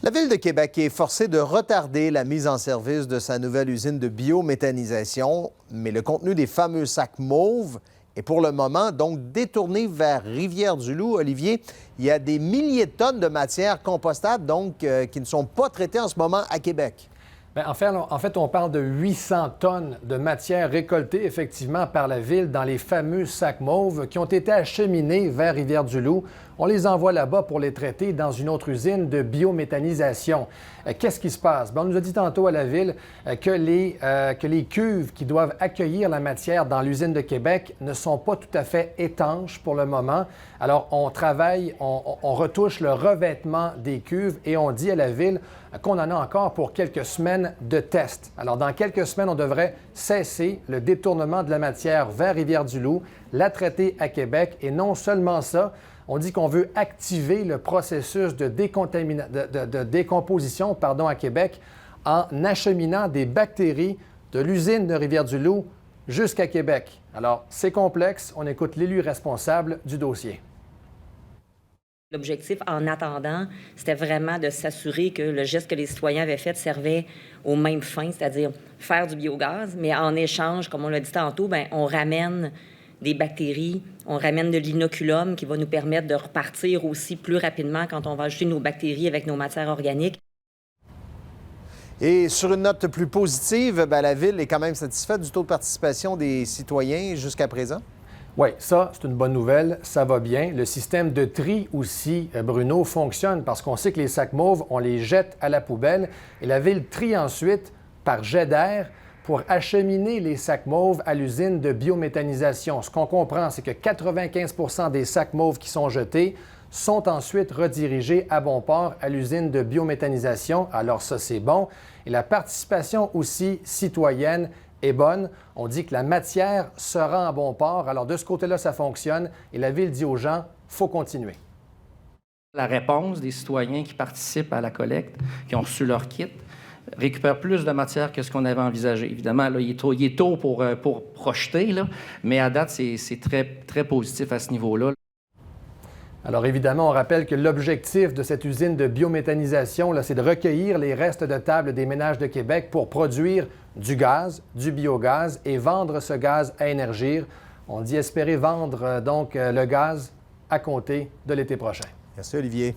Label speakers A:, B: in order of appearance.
A: La Ville de Québec est forcée de retarder la mise en service de sa nouvelle usine de biométhanisation, mais le contenu des fameux sacs mauves est pour le moment donc détourné vers Rivière-du-Loup. Olivier, il y a des milliers de tonnes de matières compostables donc qui ne sont pas traitées en ce moment à Québec.
B: Bien, en fait, on parle de 800 tonnes de matière récoltées effectivement par la Ville dans les fameux sacs mauves qui ont été acheminés vers Rivière-du-Loup. On les envoie là-bas pour les traiter dans une autre usine de biométhanisation. Qu'est-ce qui se passe? Bien, on nous a dit tantôt à la Ville que les cuves qui doivent accueillir la matière dans l'usine de Québec ne sont pas tout à fait étanches pour le moment. Alors, on travaille, on retouche le revêtement des cuves et on dit à la Ville qu'on en a encore pour quelques semaines de tests. Alors, dans quelques semaines, on devrait cesser le détournement de la matière vers Rivière-du-Loup, la traiter à Québec et non seulement ça, on dit qu'on veut activer le processus de décomposition à Québec en acheminant des bactéries de l'usine de Rivière-du-Loup jusqu'à Québec. Alors, c'est complexe. On écoute l'élu responsable du dossier.
C: L'objectif, en attendant, c'était vraiment de s'assurer que le geste que les citoyens avaient fait servait aux mêmes fins, c'est-à-dire faire du biogaz, mais en échange, comme on l'a dit tantôt, bien, on ramène des bactéries, on ramène de l'inoculum qui va nous permettre de repartir aussi plus rapidement quand on va ajouter nos bactéries avec nos matières organiques.
A: Et sur une note plus positive, bien, la Ville est quand même satisfaite du taux de participation des citoyens jusqu'à présent?
B: Oui, ça, c'est une bonne nouvelle. Ça va bien. Le système de tri aussi, Bruno, fonctionne parce qu'on sait que les sacs mauves, on les jette à la poubelle et la Ville trie ensuite par jet d'air pour acheminer les sacs mauves à l'usine de biométhanisation. Ce qu'on comprend, c'est que 95 des sacs mauves qui sont jetés sont ensuite redirigés à bon port à l'usine de biométhanisation. Alors ça, c'est bon. Et la participation aussi citoyenne est bonne. On dit que la matière sera en bon port. Alors de ce côté-là, ça fonctionne. Et la Ville dit aux gens, il faut continuer.
D: La réponse des citoyens qui participent à la collecte, qui ont reçu leur kit, récupère plus de matière que ce qu'on avait envisagé. Évidemment, là, il est tôt pour projeter, là, mais à date, c'est très, très positif à ce niveau-là.
B: Alors évidemment, on rappelle que l'objectif de cette usine de biométhanisation, c'est de recueillir les restes de table des ménages de Québec pour produire du gaz, du biogaz et vendre ce gaz à Énergir. On dit espérer vendre donc le gaz à compter de l'été prochain.
A: Merci Olivier.